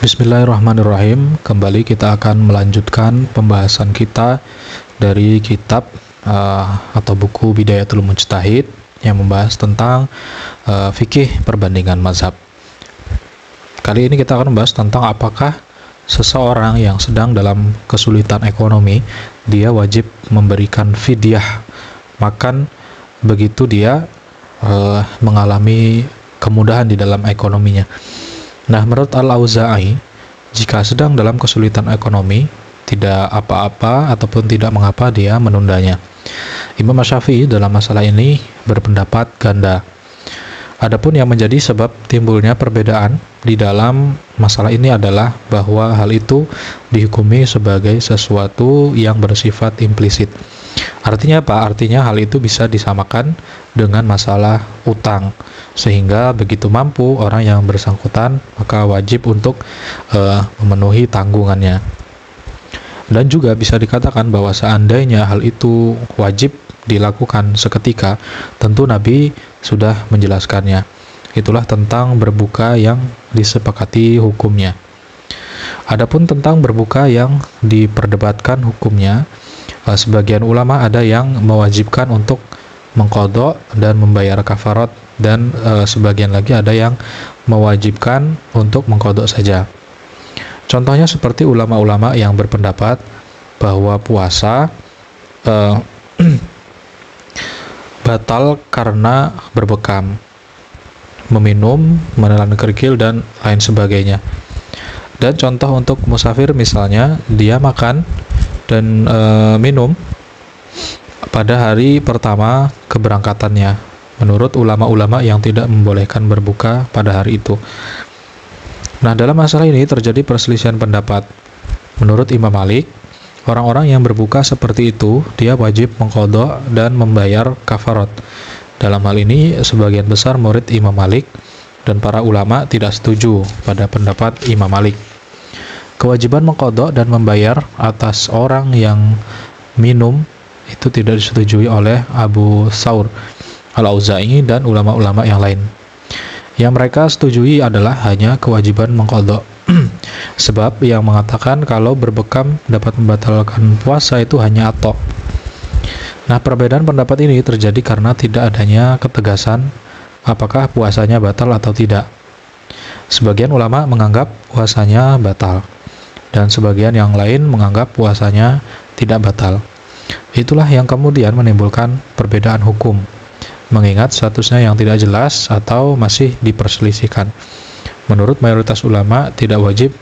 Bismillahirrahmanirrahim. Kembali kita akan melanjutkan pembahasan kita dari kitab atau buku Bidayatul Mujtahid yang membahas tentang fikih perbandingan mazhab. Kali ini kita akan membahas tentang apakah seseorang yang sedang dalam kesulitan ekonomi dia wajib memberikan fidyah makan begitu dia mengalami kemudahan di dalam ekonominya. Nah, menurut Al-Auza'i, jika sedang dalam kesulitan ekonomi, tidak apa-apa ataupun tidak mengapa dia menundanya. Imam Syafi'i dalam masalah ini berpendapat ganda. Adapun yang menjadi sebab timbulnya perbedaan di dalam masalah ini adalah bahwa hal itu dihukumi sebagai sesuatu yang bersifat implisit. Artinya apa? Artinya hal itu bisa disamakan dengan masalah utang, sehingga begitu mampu orang yang bersangkutan maka wajib untuk memenuhi tanggungannya. Dan juga bisa dikatakan bahwa seandainya hal itu wajib dilakukan seketika, tentu Nabi sudah menjelaskannya. Itulah tentang berbuka yang disepakati hukumnya. Adapun tentang berbuka yang diperdebatkan hukumnya, sebagian ulama ada yang mewajibkan untuk mengqadha dan membayar kafarat, dan sebagian lagi ada yang mewajibkan untuk mengqadha saja. Contohnya seperti ulama-ulama yang berpendapat bahwa puasa batal karena berbekam, meminum, menelan kerikil, dan lain sebagainya. Dan contoh untuk musafir misalnya, dia makan dan minum pada hari pertama keberangkatannya, menurut ulama-ulama yang tidak membolehkan berbuka pada hari itu. Nah, dalam masalah ini terjadi perselisihan pendapat. Menurut Imam Malik, orang-orang yang berbuka seperti itu, dia wajib mengqadha dan membayar kafarat. Dalam hal ini, sebagian besar murid Imam Malik dan para ulama tidak setuju pada pendapat Imam Malik. Kewajiban mengqadha dan membayar atas orang yang minum itu tidak disetujui oleh Abu Thawr, Al-Auza'i, dan ulama-ulama yang lain. Yang mereka setujui adalah hanya kewajiban mengqadha. Sebab yang mengatakan kalau berbekam dapat membatalkan puasa itu hanya atok. Nah, perbedaan pendapat ini terjadi karena tidak adanya ketegasan apakah puasanya batal atau tidak. Sebagian ulama menganggap puasanya batal, dan sebagian yang lain menganggap puasanya tidak batal. Itulah yang kemudian menimbulkan perbedaan hukum, mengingat statusnya yang tidak jelas atau masih diperselisihkan. Menurut mayoritas ulama tidak wajib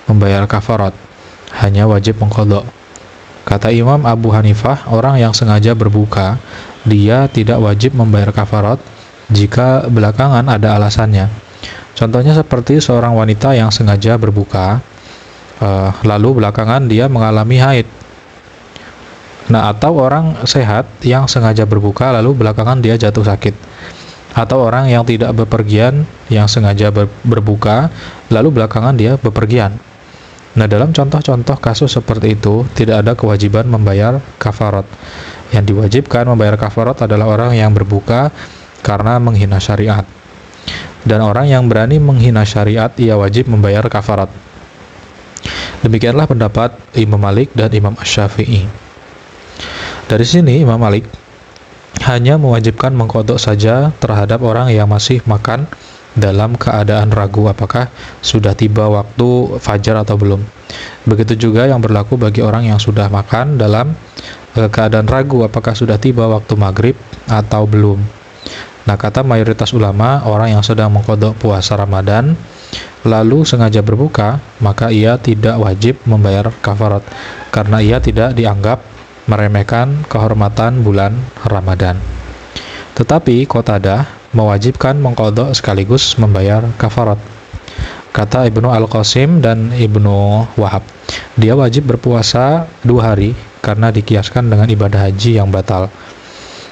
membayar kafarat, hanya wajib mengqadha. Kata Imam Abu Hanifah, orang yang sengaja berbuka, dia tidak wajib membayar kafarat jika belakangan ada alasannya. Contohnya seperti seorang wanita yang sengaja berbuka, lalu belakangan dia mengalami haid. Nah, atau orang sehat yang sengaja berbuka lalu belakangan dia jatuh sakit. Atau orang yang tidak bepergian yang sengaja berbuka lalu belakangan dia bepergian. Nah, dalam contoh-contoh kasus seperti itu tidak ada kewajiban membayar kafarat. Yang diwajibkan membayar kafarat adalah orang yang berbuka karena menghina syariat. Dan orang yang berani menghina syariat ia wajib membayar kafarat. Demikianlah pendapat Imam Malik dan Imam Asy-Syafi'i. Dari sini Imam Malik hanya mewajibkan mengqadha saja terhadap orang yang masih makan dalam keadaan ragu apakah sudah tiba waktu fajar atau belum. Begitu juga yang berlaku bagi orang yang sudah makan dalam keadaan ragu apakah sudah tiba waktu maghrib atau belum. Nah, kata mayoritas ulama, orang yang sedang mengqadha puasa Ramadan lalu sengaja berbuka, maka ia tidak wajib membayar kafarat karena ia tidak dianggap meremehkan kehormatan bulan Ramadan. Tetapi Qatadah mewajibkan mengqadha sekaligus membayar kafarat. Kata Ibnu Al-Qasim dan Ibnu Wahab, dia wajib berpuasa 2 hari karena dikiaskan dengan ibadah haji yang batal.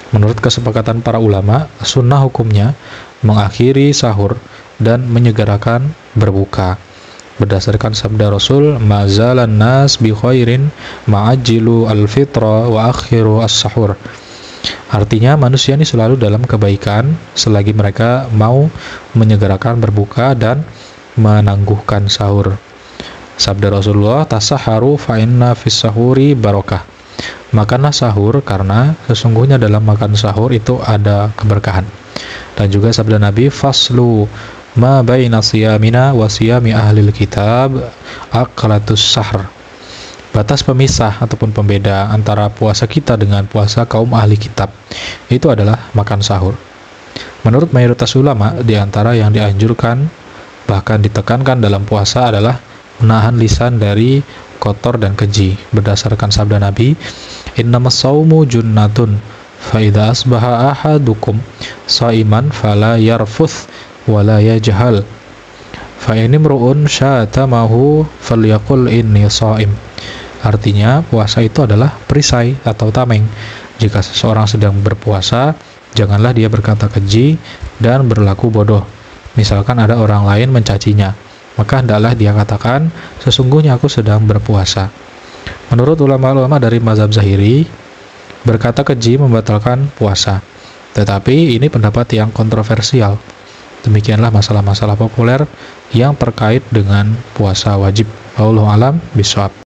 Menurut kesepakatan para ulama, sunnah hukumnya mengakhiri sahur dan menyegerakan berbuka. Berdasarkan sabda Rasul, "Mazalan nas bi khairin ma'ajjilu al-fitra wa akhiru as-sahur." Artinya manusia ini selalu dalam kebaikan selagi mereka mau menyegerakan berbuka dan menangguhkan sahur. Sabda Rasulullah, tasaharu fa inna fis sahuri barokah. Makanlah sahur karena sesungguhnya dalam makan sahur itu ada keberkahan. Dan juga sabda Nabi, faslu ma baina siyamina wa siyami ahlil kitab aqlatus sahr. Batas pemisah ataupun pembeda antara puasa kita dengan puasa kaum ahli kitab itu adalah makan sahur. Menurut mayoritas ulama, di antara yang dianjurkan bahkan ditekankan dalam puasa adalah menahan lisan dari kotor dan keji, berdasarkan sabda Nabi, innamas saumu junnatun fa idza asbaha ahadukum shaiman fala yarfuth wala yajhal fa inimru'un syatamahu falyaqul inni shaim. Artinya, puasa itu adalah perisai atau tameng. Jika seseorang sedang berpuasa, janganlah dia berkata keji dan berlaku bodoh. Misalkan ada orang lain mencacinya, maka hendaklah dia katakan, sesungguhnya aku sedang berpuasa. Menurut ulama-ulama dari mazhab Zahiri, berkata keji membatalkan puasa. Tetapi ini pendapat yang kontroversial. Demikianlah masalah-masalah populer yang terkait dengan puasa wajib. Wallahu a'lam bishawab.